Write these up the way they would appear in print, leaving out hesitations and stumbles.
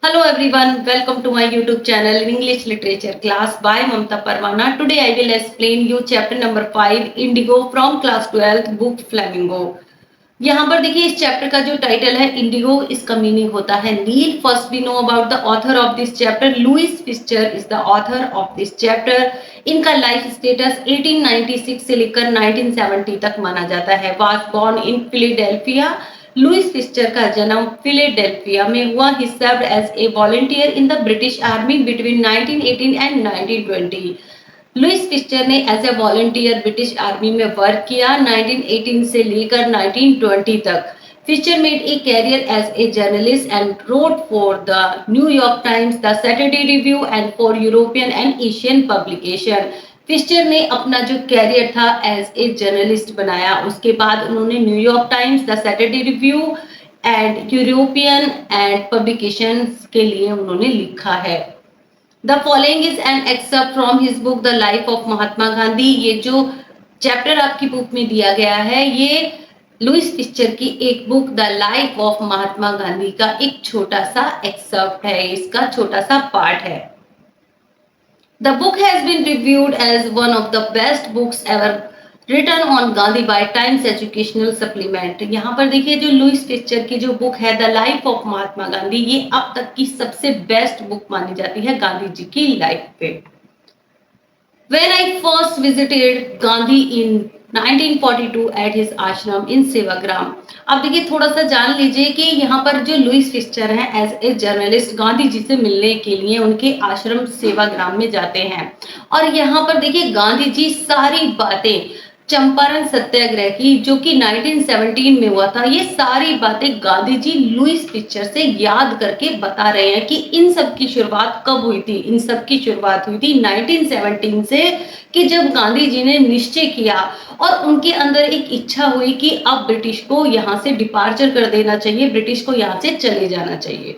Hello everyone, welcome to my YouTube channel in English Literature class by Mamta Parwana. Today I will explain you chapter number 5 Indigo from class 12th book Flamingo. यहाँ पर देखिए इस chapter का जो title है Indigo, इसका meaning होता है नील. First we know about the author of this chapter. Louis Fischer is the author of this chapter. इनका लाइफ स्टेटस 1896 से लेकर 1970 तक माना जाता है. Was born in Philadelphia. Louis Fischer का जन्म फिलाडेल्फिया में हुआ. He served as a volunteer in the British army between 1918 and 1920. Louis Fischer ने as a volunteer British army में वर्क किया 1918 से लेकर 1920 तक. Fischer made a career as a journalist and wrote for the New York Times, the Saturday Review and for European and Asian publication. Fischer ने अपना जो career था एज ए जर्नलिस्ट बनाया. उसके बाद उन्होंने New York Times, the Saturday Review and European and publications के लिए उन्होंने लिखा है. The following is an except from his book the life of Mahatma Gandhi. ये जो चैप्टर आपकी बुक में दिया गया है ये लुइस फिस्चर की एक book the life of Mahatma Gandhi का एक छोटा सा एक्सेप्ट है, इसका छोटा सा पार्ट है. The book has been reviewed as one of the best books ever written on Gandhi by Times Educational Supplement. यहाँ पर देखिए जो लुइस फिस्चर की जो बुक है the life of Mahatma Gandhi, ये अब तक की सबसे बेस्ट बुक मानी जाती है गांधी जी की लाइफ पे. When I first visited Gandhi in 1942 at his ashram in Sevagram. अब देखिए थोड़ा सा जान लीजिए कि यहाँ पर जो लुइस फिस्चर हैं as a journalist Gandhi ji से मिलने के लिए उनके आश्रम सेवाग्राम में जाते हैं. और यहाँ पर देखिए गांधी जी सारी बातें चंपारण सत्याग्रह की जो कि 1917 में हुआ था, ये सारी बातें गांधी जी लुइस फिस्चर से याद करके बता रहे हैं कि इन सब की शुरुआत कब हुई थी. इन सब की शुरुआत हुई थी 1917 से, कि जब गांधी जी ने निश्चय किया और उनके अंदर एक इच्छा हुई कि अब ब्रिटिश को यहाँ से डिपार्चर कर देना चाहिए, ब्रिटिश को यहाँ से चले जाना चाहिए.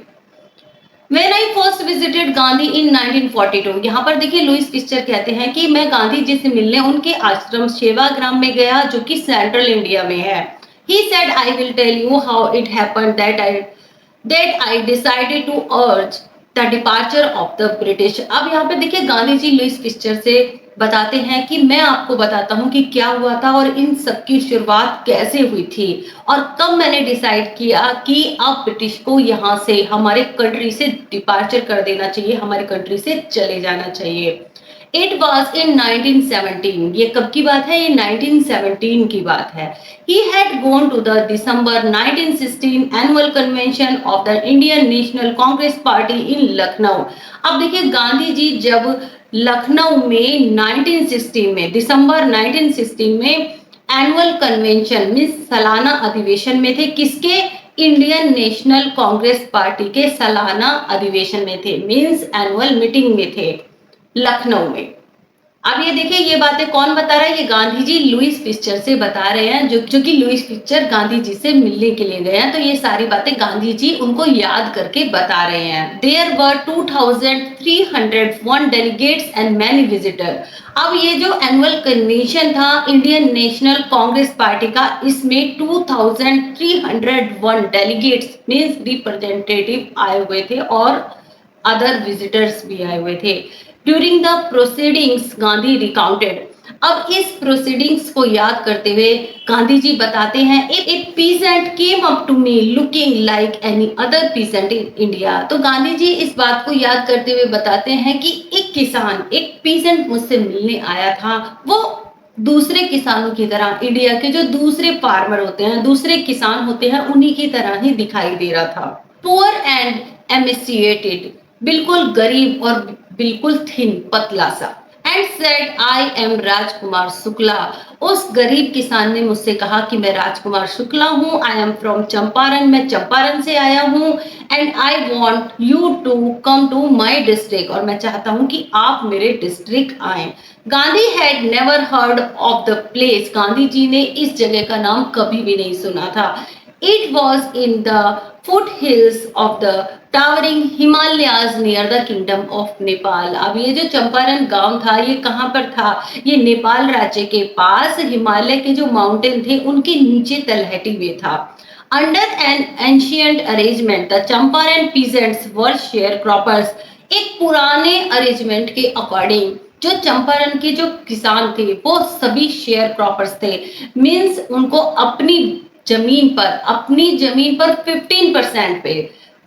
When I first visited Gandhi in 1942, यहाँ पर देखिए लुइस फिस्चर कहते हैं कि मैं गांधी जी से मिलने उनके आश्रम सेवाग्राम में गया जो कि सेंट्रल इंडिया में है. He said, I will tell you how it happened that I decided to urge the departure of the British. अब यहाँ पे देखिए गांधी जी लुइस फिस्चर से बताते हैं कि मैं आपको बताता हूँ कि क्या हुआ था और इन सब की शुरुआत कैसे हुई थी और कब मैंने डिसाइड किया कि अब ब्रिटिश को यहाँ से हमारे कंट्री से डिपार्चर कर देना चाहिए, हमारे कंट्री से चले जाना चाहिए. It was in 1917. ये कब की बात है? ये 1917 की बात है. He had gone to the December 1916 annual convention of the Indian National Congress Party in Lucknow. अब देखिए गांधी जी जब लखनऊ में 1916 में दिसंबर 1916 में एनुअल कन्वेंशन मीन्स सालाना अधिवेशन में थे. किसके? इंडियन नेशनल कांग्रेस पार्टी के सालाना अधिवेशन में थे, मीन्स एनुअल मीटिंग में थे लखनऊ में. अब ये देखिए ये बातें कौन बता रहा है? ये गांधी जी लुइस फिस्चर से बता रहे हैं, जो कि लुइस फिस्चर गांधी जी से मिलने के लिए गए हैं. तो ये सारी बातें गांधी जी उनको याद करके बता रहे हैं. There were 2301 delegates and many visitor. अब ये जो एनुअल कन्वेंशन था इंडियन नेशनल कांग्रेस पार्टी का, इसमें 2301 डेलीगेट्स मीन्स रिप्रेजेंटेटिव आए हुए थे और अदर विजिटर्स भी आए हुए थे. During the proceedings Gandhi recounted. अब इस प्रोसीडिंग्स को याद करते हुए गांधी जी बताते हैं a peasant came up to me looking like any other peasant in India. तो गांधी जी इस बात को याद करते हुए बताते हैं कि एक किसान, एक पीसेंट मुझसे मिलने आया था, वो दूसरे किसानों की तरह, इंडिया के जो दूसरे फार्मर होते हैं, दूसरे किसान होते हैं, उन्हीं की तरह ही दिखाई दे रहा था. पुअर एंड एमेसिएटेड, बिल्कुल गरीब और बिल्कुल थिन, पतला सा. And said I am Rajkumar Shukla. उस गरीब किसान ने मुझसे कहा कि मैं राजकुमार शुक्ला हूँ. आई एम फ्रॉम चंपारण, मैं चंपारण से आया हूँ. And I want you to come to my district, और मैं चाहता हूँ कि आप मेरे डिस्ट्रिक्ट आए. Gandhi had never heard of the place. Gandhi ji ने इस जगह का नाम कभी भी नहीं सुना था. It was in the foothills of the towering Himalayas near the kingdom of Nepal. अब ये जो चंपारण गांव था ये कहाँ पर था? ये नेपाल राज्य के पास हिमालय के जो माउंटेन थे उनके नीचे तलहटी में था. Under an ancient arrangement, the Champaran peasants were sharecroppers. एक पुराने अरेंजमेंट के अकॉर्डिंग जो चंपारण के जो किसान थे वो सभी शेयर क्रॉपर्स थे। मीन्स उनको अपनी जमीन पर 15% पे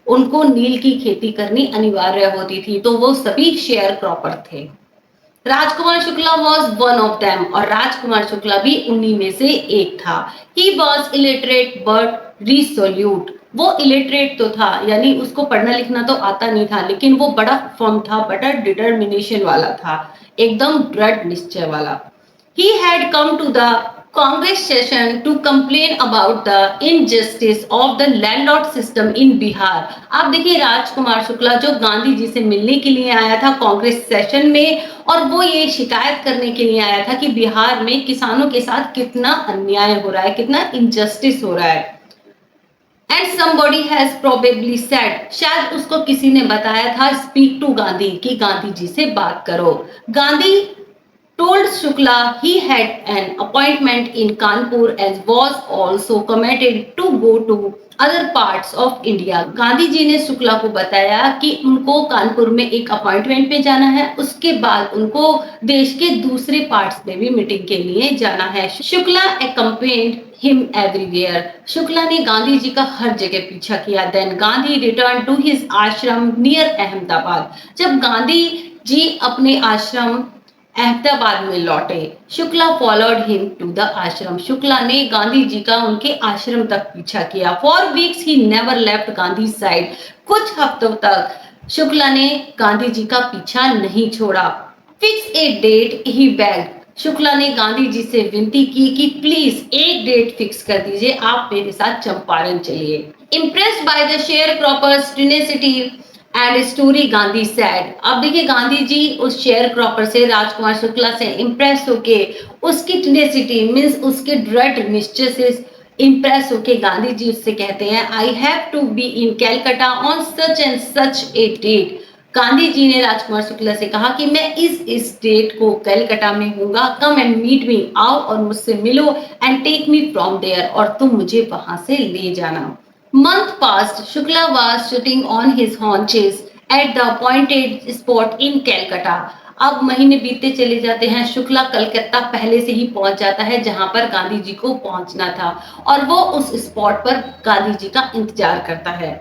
उनको नील की खेती करनी अनिवार्य होती थी, तो वो सभी शेयर क्रॉपर थे। Rajkumar Shukla was one of them, और राजकुमार शुक्ला भी उन्हीं में से एक था। He was illiterate but resolute. वो इलिटरेट तो था, यानी उसको पढ़ना लिखना तो आता नहीं था, लेकिन वो बड़ा फर्म था, बड़ा डिटर्मिनेशन वाला था, एकदम दृढ़ निश्चय वाला। He had come to the Congress session to complain about the injustice of the landlord system in Bihar. आप देखिए राजकुमार शुक्ला जो गांधी जी से मिलने के लिए आया था कांग्रेस सेशन में, और वो ये शिकायत करने के लिए आया था कि बिहार में किसानों के साथ कितना अन्याय हो रहा है, कितना इनजस्टिस हो रहा है। And somebody has probably said, शायद उसको किसी ने बताया था, स्पीक टू गांधी, कि गांधी जी से बात करो। Gandhi told Shukla he had an appointment in Kanpur and was also committed to go to other parts of India। Gandhi ji ने शुक्ला को बताया कि उनको कानपुर में एक अपॉइंटमेंट पे जाना है, उसके बाद उनको देश के दूसरे पार्ट्स में भी मीटिंग के लिए जाना है। Shukla accompanied him everywhere। Shukla ने गांधी जी का हर जगह पीछा किया। Then Gandhi returned to his ashram near Ahmedabad. जब गांधी जी अपने आश्रम अहमदाबाद में लौटे, Shukla followed him to the ashram. Shukla ने गांधी जी का उनके आश्रम तक पीछा किया। For weeks he never left Gandhi side. कुछ हफ्तों तक शुक्ला ने गांधी जी का पीछा नहीं छोड़ा। Fix a date he begged. Shukla ने गांधी जी से विनती की कि प्लीज एक डेट फिक्स कर दीजिए, आप मेरे साथ चंपारण चलिए। Impressed by the share croppers tenacity and story, Gandhi sad. अब देखिए गांधी जी उस शेयर क्रॉपर से, राजकुमार शुक्ला से इम्प्रेस होके, उसकी टेनेसिटी मीन्स उसके दृढ़ निश्चय से इम्प्रेस होके गांधी जी उससे कहते हैं, I have to be in Calcutta on such and such a date. Gandhi ji ने राजकुमार शुक्ला से कहा कि मैं इस डेट को कलकत्ता में हूँगा, कम एंड मीट मी, आओ और मुझसे मिलो, and take me from there, और तुम मुझे वहां से ले जाना। Month passed, Shukla was sitting on his haunches at the appointed spot in Calcutta। अब महीने बीतते चले जाते हैं, शुक्ला कलकत्ता पहले से ही पहुंच जाता है जहां पर गांधी जी को पहुंचना था, और वो उस स्पॉट पर गांधी जी का इंतजार करता है।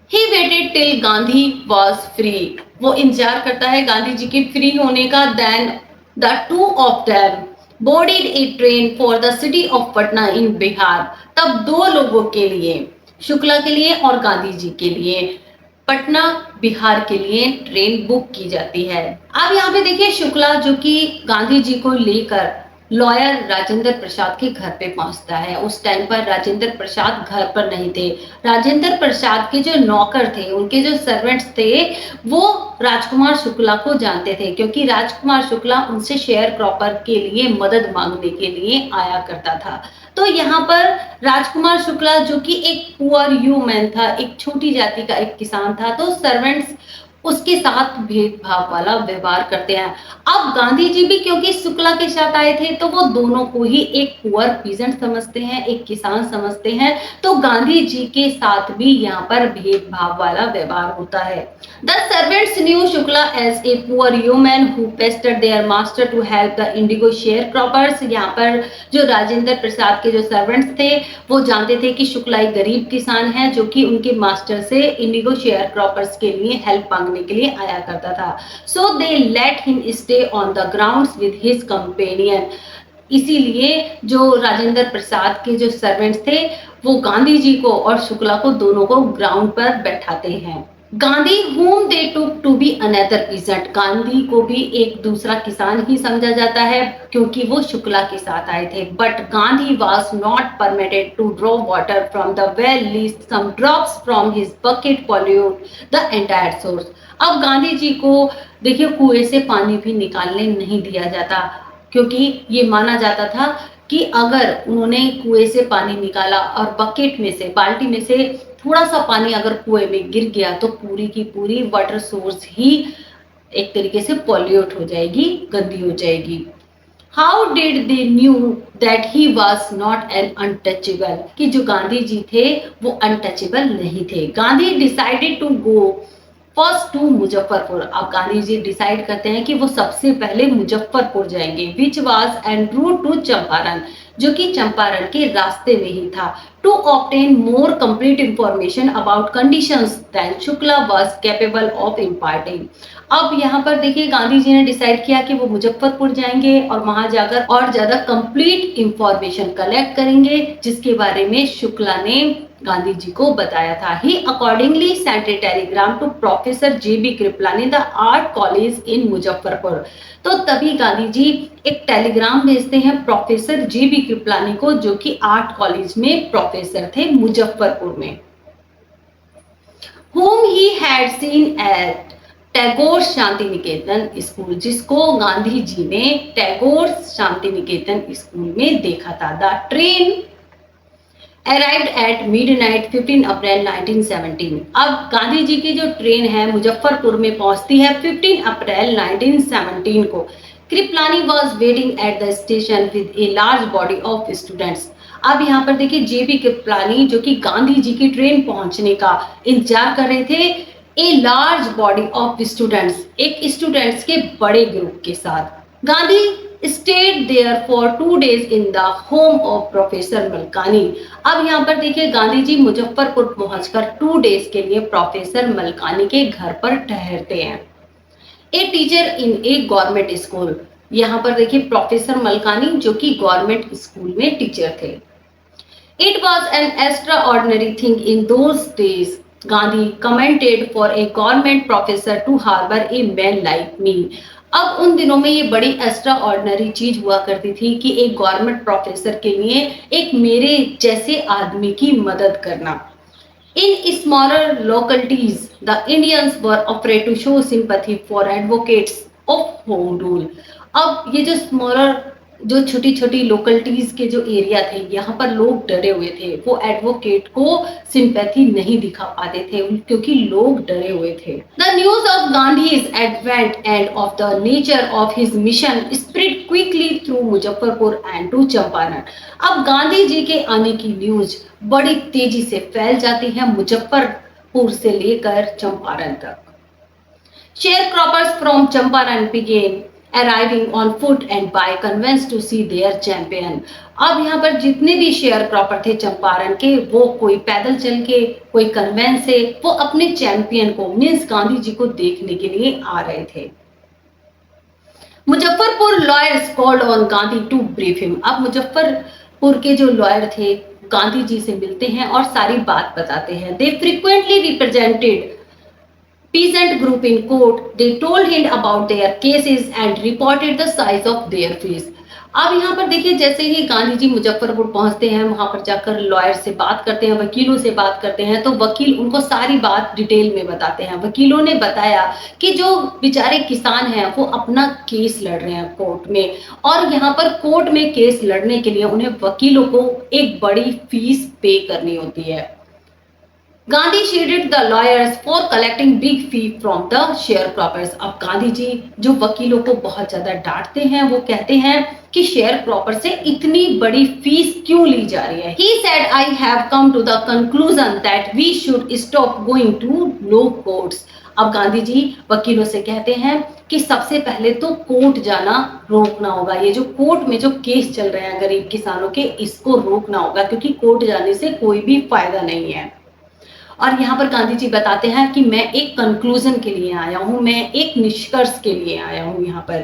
He waited till Gandhi was free। वो इंतजार करता है गांधी जी के फ्री होने का। Then the two of them boarded a train for the city of Patna in Bihar. तब दो लोगों के लिए, शुक्ला के लिए और गांधी जी के लिए, पटना बिहार के लिए ट्रेन बुक की जाती है। अब यहाँ पे देखिए शुक्ला जो कि गांधी जी को लेकर लॉयर राजेंद्र प्रसाद के घर पे पहुंचता है। उस टाइम पर राजेंद्र प्रसाद घर पर नहीं थे। राजेंद्र प्रसाद के जो नौकर थे, उनके जो सर्वेंट्स थे, वो राजकुमार शुक्ला को जानते थे, क्योंकि राजकुमार शुक्ला उनसे शेयर क्रॉपर के लिए मदद मांगने के लिए आया करता था। तो यहाँ पर राजकुमार शुक्ला जो कि एक पुअर ह्यूमन था, एक छोटी जाति का एक किसान था, तो सर्वेंट्स उसके साथ भेदभाव वाला व्यवहार करते हैं। अब गांधी जी भी क्योंकि शुक्ला के साथ आए थे, तो वो दोनों को ही एक पुअर पीजेंट समझते हैं, एक किसान समझते हैं, तो गांधी जी के साथ भी यहाँ पर भेदभाव वाला व्यवहार होता है। The servants knew Shukla as a poor human who pestered their master to help the indigo share croppers. यहाँ पर जो राजेंद्र प्रसाद के जो सर्वेंट्स थे, वो जानते थे कि शुक्ला एक गरीब किसान है जो कि उनके मास्टर से इंडिगो शेयर क्रॉपर्स के लिए हेल्प मांगने के लिए आया करता था। So they let him stay on the grounds with his companion. इसीलिए जो राजेंद्र प्रसाद के जो सर्वेंट्स थे, वो गांधी जी को और शुक्ला को दोनों को ग्राउंड पर बैठाते हैं। Gandhi whom they took to be another peasant। Gandhi को भी एक दूसरा किसान ही समझा जाता है क्योंकि वो शुक्ला के साथ आए थे। But Gandhi was not permitted to draw water from the well lest some drops from his bucket pollute the entire source। अब गांधी जी को देखिए कुएं से पानी भी निकालने नहीं दिया जाता, क्योंकि ये माना जाता था कि अगर उन्होंने कुएं से पानी निकाला और बकेट में से, बाल्टी में से थोड़ा सा पानी अगर कुएं में गिर गया, तो पूरी की पूरी वाटर सोर्स ही एक तरीके से पॉल्यूट हो जाएगी, गंदी हो जाएगी। How did they know that he was not an untouchable, कि जो गांधी जी थे वो अनटचेबल नहीं थे। Gandhi decided to go first to Muzaffarpur. अब गांधी जी डिसाइड करते हैं कि वो सबसे पहले मुजफ्फरपुर जाएंगे, which was en route to Champaran, जो कि चंपारण के रास्ते में ही था। To obtain more complete information about conditions than Shukla was capable of imparting. अब यहाँ पर देखिए गांधी जी ने डिसाइड किया कि वो मुजफ्फरपुर जाएंगे और वहां जाकर और ज्यादा कंप्लीट इंफॉर्मेशन कलेक्ट करेंगे, जिसके बारे में शुक्ला ने गांधी जी को बताया था। He accordingly sent a telegram to professor J B Kripalani the art college in Muzaffarpur. तो तभी गांधी जी एक टेलीग्राम भेजते हैं प्रोफेसर जे बी कृपलानी को, जो कि आर्ट कॉलेज में प्रोफेसर थे मुजफ्फरपुर में। whom he had seen at Tagore Shanti Niketan school, जिसको गांधी जी ने टैगोर शांति निकेतन स्कूल में देखा था। The train arrived at midnight 15 अप्रैल 1917। अब गांधी जी की जो ट्रेन है मुजफ्फरपुर में पहुंचती है 15 अप्रैल 1917 को। Kripalani was waiting at the station with A large body of students. अब यहाँ पर देखिए जेबी कृपलानी जो कि गांधी जी की ट्रेन पहुंचने का इंतजार कर रहे थे, a large body of students, एक स्टूडेंट्स के बड़े ग्रुप के साथ। Gandhi stayed there for 2 days in the home of professor Malkani. अब यहाँ पर देखिए गांधी जी मुजफ्फरपुर पहुंचकर 2 days के लिए प्रोफेसर मलकानी के घर पर ठहरते हैं। A teacher in A government school, यहाँ पर देखिए प्रोफेसर मलकानी जो कि गवर्नमेंट स्कूल में टीचर थे। It was an extraordinary thing in those days, Gandhi commented, for a government professor to harbor a man like me. अब उन दिनों में ये बड़ी एक्स्ट्रा ऑर्डिनरी चीज हुआ करती थी कि एक गवर्नमेंट प्रोफेसर के लिए एक मेरे जैसे आदमी की मदद करना। In smaller localities the Indians were afraid to show sympathy for advocates of home rule. अब ये जो स्मॉलर जो छोटी छोटी लोकलिटीज के जो एरिया थे यहाँ पर लोग डरे हुए थे, वो एडवोकेट को सिंपैथी नहीं दिखा पाते थे क्योंकि लोग डरे हुए थे। The news of Gandhi's advent and of the nature of his mission spread quickly through Muzaffarpur and to Champaran. अब गांधी जी के आने की न्यूज बड़ी तेजी से फैल जाती है मुजफ्फरपुर से लेकर चंपारण तक। Sharecroppers from Champaran began arriving on foot and by conveyance to see their champion। अब यहाँ पर जितने भी शेयर क्रॉपर थे चंपारण के, वो कोई पैदल चल के, कोई कन्वेंस से, वो अपने चैंपियन को मीन्स गांधी जी को देखने के लिए आ रहे थे। Muzaffarpur lawyers called on Gandhi to brief him. अब मुजफ्फरपुर के जो लॉयर थे गांधी जी से मिलते हैं और सारी बात बताते हैं। They frequently represented peasant group in court. They told him about their cases and reported the size of their fees। अब यहाँ पर देखिए जैसे ही गांधी जी मुजफ्फरपुर पहुंचते हैं, वहां पर जाकर लॉयर से बात करते हैं, वकीलों से बात करते हैं, तो वकील उनको सारी बात डिटेल में बताते हैं। वकीलों ने बताया कि जो बेचारे किसान हैं वो अपना केस लड़ रहे हैं कोर्ट में, और यहाँ पर कोर्ट में केस लड़ने के लिए उन्हें वकीलों को एक बड़ी फीस पे करनी होती है। Gandhi shaded the lawyers for collecting big fee from the sharecroppers। अब गांधी जी जो वकीलों को बहुत ज्यादा डांटते हैं, वो कहते हैं कि शेयर क्रॉपर से इतनी बड़ी फीस क्यों ली जा रही है। He said, I have come to the conclusion that we should stop going to low courts। अब गांधी जी वकीलों से कहते हैं कि सबसे पहले तो कोर्ट जाना रोकना होगा, ये जो कोर्ट में जो केस चल रहे हैं गरीब किसानों के, इसको रोकना होगा, क्योंकि कोर्ट जाने से कोई भी फायदा नहीं है। और यहाँ पर गांधी जी बताते हैं कि मैं एक कंक्लूजन के लिए आया हूँ, मैं एक निष्कर्ष के लिए आया हूँ यहाँ पर।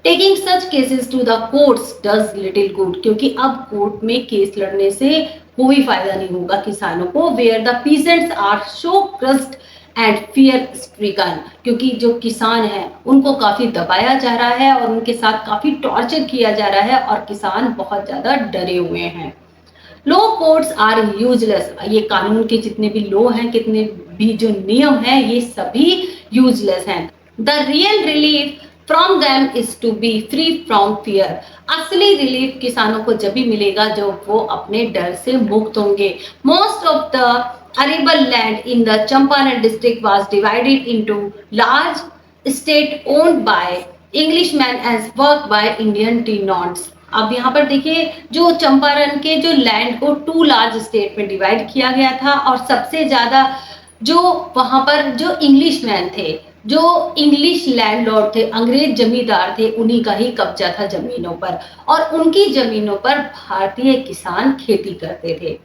Taking such cases to the courts does little good, क्योंकि अब कोर्ट में केस लड़ने से कोई फायदा नहीं होगा किसानों को। Where the peasants are so crushed and fear stricken, क्योंकि जो किसान हैं उनको काफी दबाया जा रहा है और उनके साथ काफी टॉर्चर किया जा रहा है और किसान बहुत ज्यादा डरे हुए हैं। लो कोर्ट्स आर यूजलेस, ये कानून के जितने भी लो हैं, कितने भी जो नियम हैं, ये सभी यूजलेस हैं। The real relief from them is to be free from fear. असली रिलीफ किसानों को जब भी मिलेगा जब वो अपने डर से मुक्त होंगे। Most of the arable land in the Champaran district was divided into large estate owned by Englishman as work by Indian tenants. अब यहाँ पर देखिए जो चंपारण के जो लैंड को टू लार्ज स्टेट में डिवाइड किया गया था और सबसे ज्यादा जो वहां पर जो इंग्लिशमैन थे, जो इंग्लिश लैंडलॉर्ड थे, अंग्रेज जमींदार थे, उन्हीं का ही कब्जा था जमीनों पर और उनकी जमीनों पर भारतीय किसान खेती करते थे।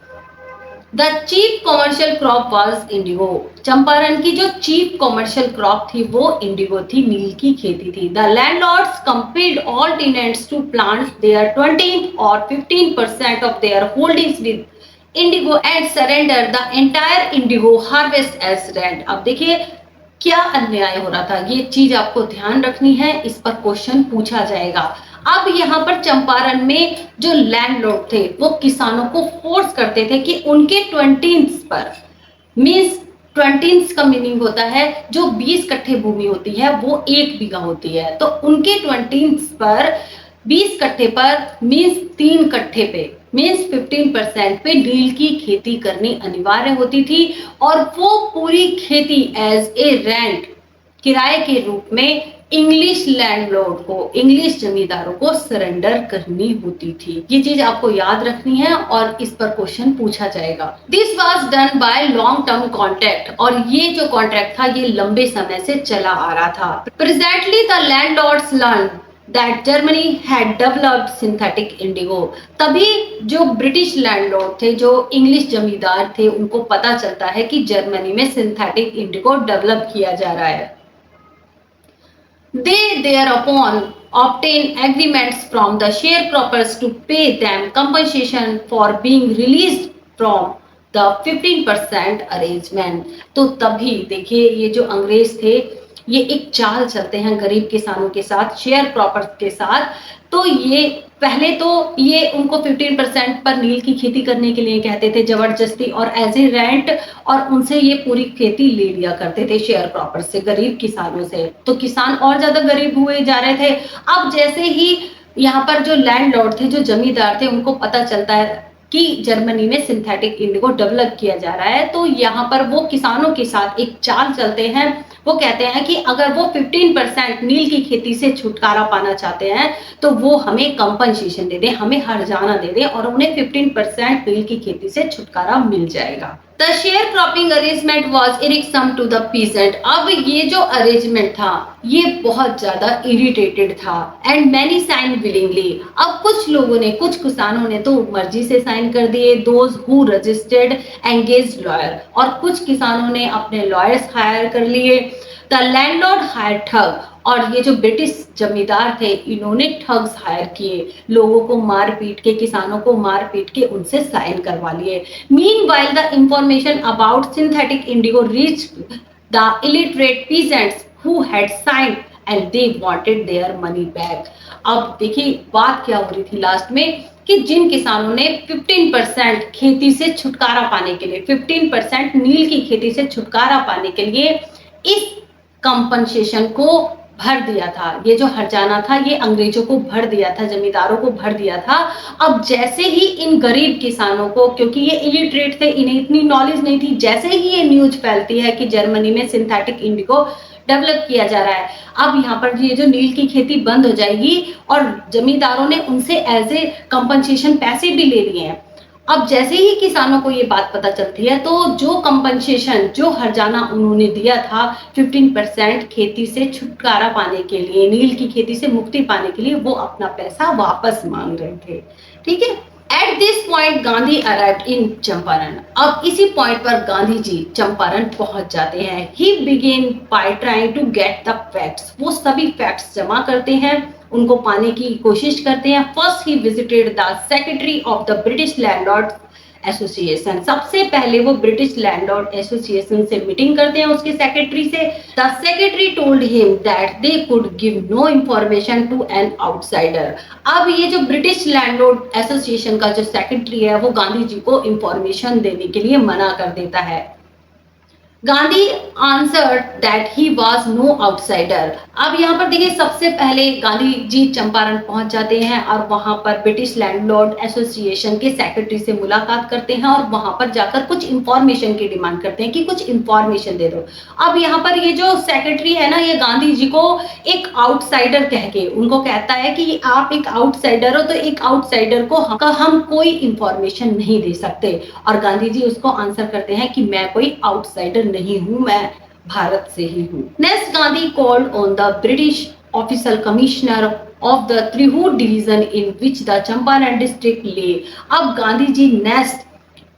The chief commercial crop was Indigo. Champaran की जो चीफ कॉमर्शियल क्रॉप थी वो इंडिगो थी, नील की खेती थी। The landlords compelled all tenants to plant their 20 और 15% of their holdings with indigo and surrender the entire indigo harvest as rent. अब देखिए क्या अन्याय हो रहा था, ये चीज आपको ध्यान रखनी है, इस पर क्वेश्चन पूछा जाएगा। अब यहाँ पर चंपारण में जो लैंडलॉर्ड थे वो किसानों को फोर्स करते थे कि उनके 20 पर, मीन्स 20 का मीनिंग होता है जो 20 कट्ठे भूमि होती है वो 1 बीघा होती है, तो उनके 20 पर 20 कट्ठे पर मीन्स 3 कट्ठे पे मीन्स 15% पे नील की खेती करनी अनिवार्य होती थी और वो पूरी खेती एज ए रेंट, किराए के रूप में इंग्लिश लैंडलॉर्ड को, इंग्लिश जमींदारों को सरेंडर करनी होती थी। ये चीज आपको याद रखनी है और इस पर क्वेश्चन पूछा जाएगा। This was done by long term contract, और ये जो कॉन्ट्रैक्ट था ये लंबे समय से चला आ रहा था। Presently the landlords learn that Germany had developed synthetic Indigo. तभी जो ब्रिटिश लैंडलॉर्ड थे, जो इंग्लिश जमींदार थे, उनको पता चलता है कि जर्मनी में सिंथेटिक इंडिगो डेवलप किया जा रहा है। They thereupon obtain agreements from the sharecroppers to pay them compensation for being released from the 15% arrangement। तो तभी देखिए ये जो अंग्रेज थे ये एक चाल चलते हैं गरीब किसानों के साथ, शेयर क्रॉपर्स के साथ। तो ये पहले तो ये उनको 15% पर नील की खेती करने के लिए कहते थे जबरदस्ती और एज ए रेंट, और उनसे ये पूरी खेती ले लिया करते थे शेयर क्रॉपर्स से, गरीब किसानों से। तो किसान और ज्यादा गरीब हुए जा रहे थे। अब जैसे ही यहाँ पर जो लैंडलॉर्ड थे, जो जमींदार थे, उनको पता चलता है कि जर्मनी में सिंथेटिक इंडिगो डेवलप किया जा रहा है, तो यहाँ पर वो किसानों के साथ एक चाल चलते हैं। वो कहते हैं कि अगर वो 15% नील की खेती से छुटकारा पाना चाहते हैं तो वो हमें कंपनसेशन दे दें, हमें हर्जाना दे दें और उन्हें 15% नील की खेती से छुटकारा मिल जाएगा। The sharecropping arrangement was irksome to the peasant. अब ये जो अरेंजमेंट था ये बहुत ज्यादा इरिटेटेड था। And many sign willingly. अब कुछ लोगों ने, कुछ किसानों ने तो मर्जी से साइन कर दिए, those who registered engaged lawyer, और कुछ किसानों ने अपने लॉयर्स हायर कर लिए। द लैंडलॉर्ड हायर ठग, और ये जो ब्रिटिश जमींदार थे इन्होंने ठग्स हायर किए, लोगों को मार पीट के, किसानों को मार पीट के उनसे साइन करवा लिए। Meanwhile the information about synthetic Indigo reached the illiterate peasants who had signed and they wanted their money back. अब देखिए बात क्या हो रही थी लास्ट में, कि जिन किसानों ने 15% खेती से छुटकारा पाने के लिए, 15% नील की खेती से छुटकारा पाने के लिए इस कंपनसेशन को भर दिया था, ये जो हर्जाना था ये अंग्रेजों को भर दिया था, जमींदारों को भर दिया था। अब जैसे ही इन गरीब किसानों को, क्योंकि ये इलिटरेट थे, इन्हें इतनी नॉलेज नहीं थी, जैसे ही ये न्यूज फैलती है कि जर्मनी में सिंथेटिक इंडिगो डेवलप किया जा रहा है, अब यहाँ पर ये जो नील की खेती बंद हो जाएगी और जमींदारों ने उनसे एज ए कंपनसेशन पैसे भी ले लिए हैं। अब जैसे ही किसानों को ये बात पता चलती है तो जो कंपनसेशन, जो हर्जाना उन्होंने दिया था 15% खेती से छुटकारा पाने के लिए, नील की खेती से मुक्ति पाने के लिए, वो अपना पैसा वापस मांग रहे थे। ठीक है। At this point Gandhi arrived in Champaran. अब इसी पॉइंट पर गांधी जी चंपारण पहुंच जाते हैं। He begin by trying to get the facts. वो सभी फैक्ट्स जमा करते हैं, उनको पाने की कोशिश करते हैं। First he visited the secretary of the British landlord association. सबसे पहले वो ब्रिटिश लैंडलॉर्ड एसोसिएशन से मीटिंग करते हैं, उसके सेक्रेटरी से। The secretary told him that they could give no information to an outsider. अब ये जो ब्रिटिश लैंडलॉर्ड एसोसिएशन का जो सेक्रेटरी है वो गांधी जी को इंफॉर्मेशन देने के लिए मना कर देता है। Gandhi answered that he was no outsider. अब यहाँ पर देखिए सबसे पहले गांधी जी चंपारण पहुंच जाते हैं और वहां पर ब्रिटिश लैंडलॉर्ड एसोसिएशन के सेक्रेटरी से मुलाकात करते हैं और वहां पर जाकर कुछ इंफॉर्मेशन की डिमांड करते हैं कि कुछ इंफॉर्मेशन दे दो। अब यहाँ पर ये जो सेक्रेटरी है ना, ये गांधी जी को एक आउटसाइडर कह के उनको कहता है कि आप एक आउटसाइडर हो, तो एक आउटसाइडर को हम कोई इंफॉर्मेशन नहीं दे सकते। और गांधी जी उसको आंसर करते हैं कि मैं कोई आउटसाइडर नहीं हूं, मैं भारत से ही हूं। Next, Gandhi called on the British official commissioner of the Tirhut division in which the Champaran district lay. अब Gandhi ji next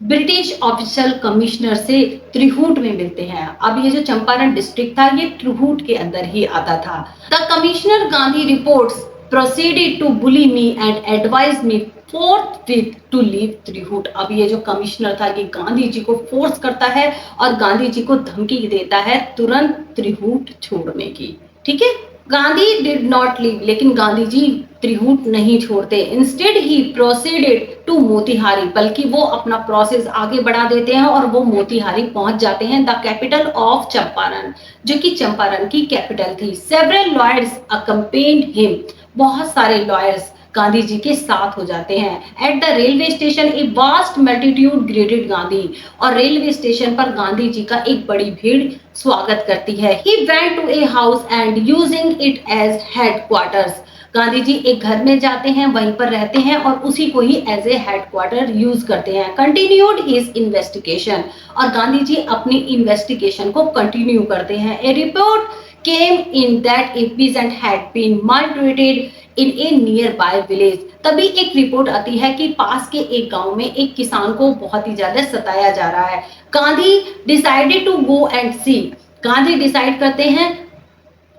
British official commissioner से त्रिहूट में मिलते हैं। अब ये जो चंपारण डिस्ट्रिक्ट था ये त्रिहूट के अंदर ही आता था। The commissioner Gandhi reports proceeded to bully me and advise me forthwith to leave Tirhut. अब ये जो कमिश्नर था ये गांधी जी को फोर्स करता है और गांधी जी को धमकी देता है तुरंत त्रिहूट छोड़ने की। ठीक है, गांधी डिड नॉट लीव, लेकिन गांधी जी त्रिहूट नहीं छोड़ते। Instead he proceeded to Motihari, बल्कि वो अपना प्रोसेस आगे बढ़ा देते हैं और वो मोतिहारी पहुंच जाते हैं, द कैपिटल ऑफ चंपारण, जो कि चंपारण की कैपिटल थी। सेवरल लॉयर्स अकम्पेन्ड हिम, बहुत सारे लॉयर्स गांधी जी के साथ हो जाते हैं। At the railway station a vast multitude greeted Gandhi, और रेलवे स्टेशन पर गांधी जी का एक बड़ी भीड़ स्वागत करती है। He went to a house and using it as headquarters, Gandhi ji एक घर में जाते हैं, वहीं पर रहते हैं और उसी को ही एज ए हेडक्वार्टर यूज करते हैं। कंटिन्यूड हिज इन्वेस्टिगेशन, और गांधी जी अपनी इन्वेस्टिगेशन को कंटिन्यू करते हैं। ए report came in that a peasant had been maltreated in a nearby village। तभी एक रिपोर्ट आती है कि पास के एक गांव में एक किसान को बहुत ही ज्यादा सताया जा रहा है। Gandhi decided to go and see, Gandhi decide करते हैं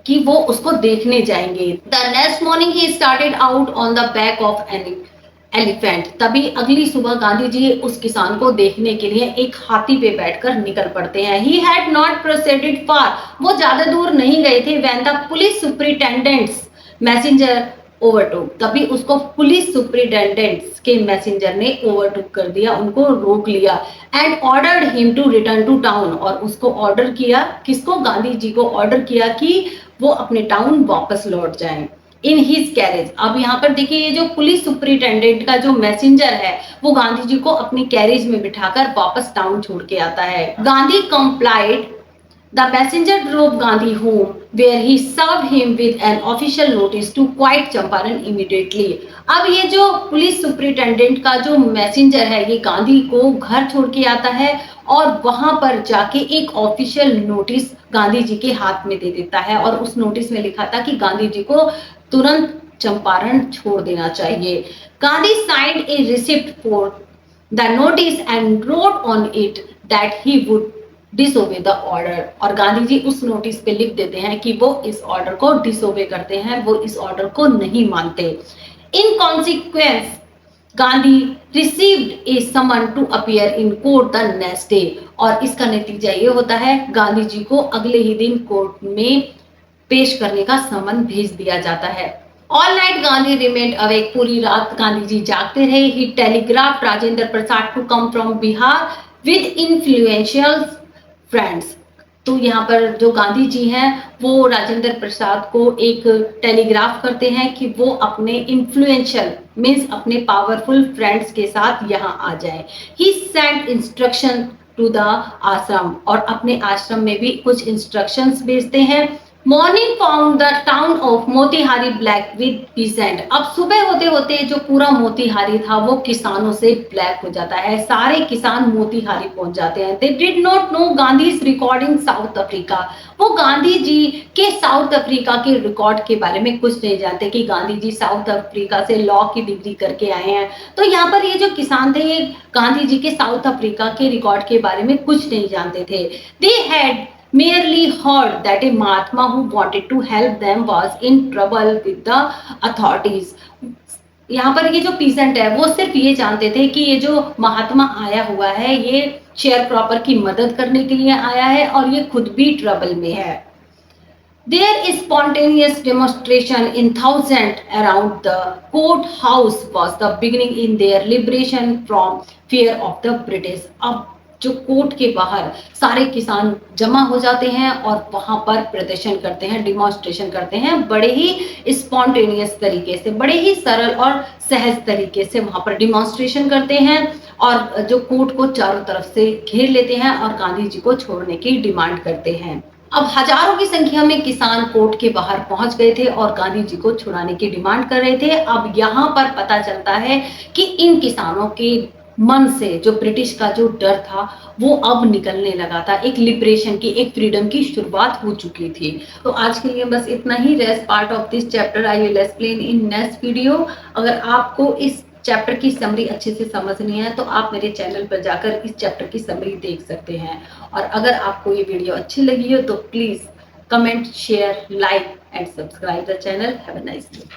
कि वो उसको देखने जाएंगे। The next morning he started out on the back of an elephant. तभी अगली सुबह गांधी जी उस किसान को देखने के लिए एक हाथी पे बैठकर निकल पड़ते हैं। He had not proceeded far, वो ज्यादा दूर नहीं गए थे। When the police superintendent's messenger overtook, तभी उसको पुलिस सुपरिटेंडेंट्स के मैसेंजर ने ओवरटुक कर दिया, उनको रोक लिया। And ordered him to return to town, और उसको ऑर्डर किया, किसको, गांधी जी को ऑर्डर किया कि वो अपने टाउन वापस लौट जाएं। इन हिज कैरेज, अब यहाँ पर देखिए ये जो पुलिस सुपरिटेंडेंट का जो मैसेंजर है वो गांधी जी को अपनी कैरेज में बिठाकर वापस टाउन छोड़ के आता है। Gandhi complied, the messenger drove Gandhi home where he serve him with an official notice to quit Champaran immediately. अब ये जो पुलिस सुपरिटेंडेंट का जो मैसेंजर है ये गांधी को घर छोड़ के आता है और वहां पर जाके एक ऑफिशियल नोटिस गांधी जी के हाथ में दे देता है, और उस नोटिस में लिखा था कि गांधी जी को तुरंत चंपारण छोड़ देना चाहिए। Gandhi signed A receipt for the notice and wrote on it that he would disobey the order, और गांधी जी उस नोटिस पे लिख देते हैं कि वो इस ऑर्डर को डिसोबे करते हैं, वो इस ऑर्डर को नहीं मानते। In consequence Gandhi received a summon to appear in court the next day, और इसका नतीजा ये होता है गांधी जी को अगले ही दिन कोर्ट में पेश करने का समन भेज दिया जाता है। All night Gandhi remained awake, पूरी रात गांधी जी जागते रहे। He telegraph Rajendra Prasad to come from Bihar with influential friends. तो यहाँ पर जो गांधी जी हैं वो राजेंद्र प्रसाद को एक टेलीग्राफ करते हैं कि वो अपने इन्फ्लुएंशियल मीन्स अपने पावरफुल फ्रेंड्स के साथ यहाँ आ जाए। ही सेंट इंस्ट्रक्शन टू द आश्रम, और अपने आश्रम में भी कुछ इंस्ट्रक्शंस भेजते हैं। Morning found the town of Motihari black with pheasant. अब सुबह होते होते जो पूरा मोतिहारी था वो किसानों से ब्लैक हो जाता है, सारे किसान मोतिहारी पहुंच जाते हैं। They did not know Gandhi's recording south Africa, वो गांधी जी के साउथ अफ्रीका के रिकॉर्ड के बारे में कुछ नहीं जानते कि गांधी जी साउथ अफ्रीका से लॉ की डिग्री करके आए हैं। तो यहाँ पर ये जो किसान थे ये गांधी जी के साउथ अफ्रीका के रिकॉर्ड के बारे में कुछ नहीं जानते थे। They had merely heard that a Mahatma who wanted to help them was in trouble with the authorities। यहाँ पर ये जो पीसेंट है वो सिर्फ ये जानते थे कि ये जो महात्मा आया हुआ है ये शेयर क्रॉपर की मदद करने के लिए आया है और ये खुद भी ट्रबल में है। There is spontaneous demonstration in thousands around the courthouse was the beginning in their liberation from fear of the British। अब जो कोर्ट के बाहर सारे किसान जमा हो जाते हैं और वहां पर प्रदर्शन करते हैं, डिमॉन्स्ट्रेशन करते हैं, बड़े ही स्पॉन्टेनियस तरीके से, बड़े ही सरल और सहज तरीके से वहां पर डिमॉन्स्ट्रेशन करते हैं और जो कोर्ट को चारों तरफ से घेर लेते हैं और गांधी जी को छोड़ने की डिमांड करते हैं। अब हजारों की संख्या में किसान कोर्ट के बाहर पहुंच गए थे और गांधी जी को छुड़ाने की डिमांड कर रहे थे। अब यहाँ पर पता चलता है कि इन किसानों के मन से जो ब्रिटिश का जो डर था वो अब निकलने लगा था, एक लिबरेशन की, एक फ्रीडम की शुरुआत हो चुकी थी। तो आज के लिए बस इतना ही। Rest part of this chapter I will explain in next video. अगर आपको इस चैप्टर की समरी अच्छे से समझनी है तो आप मेरे चैनल पर जाकर इस चैप्टर की समरी देख सकते हैं। और अगर आपको ये वीडियो अच्छी लगी हो तो please comment, share, like and subscribe the channel. Have a nice day.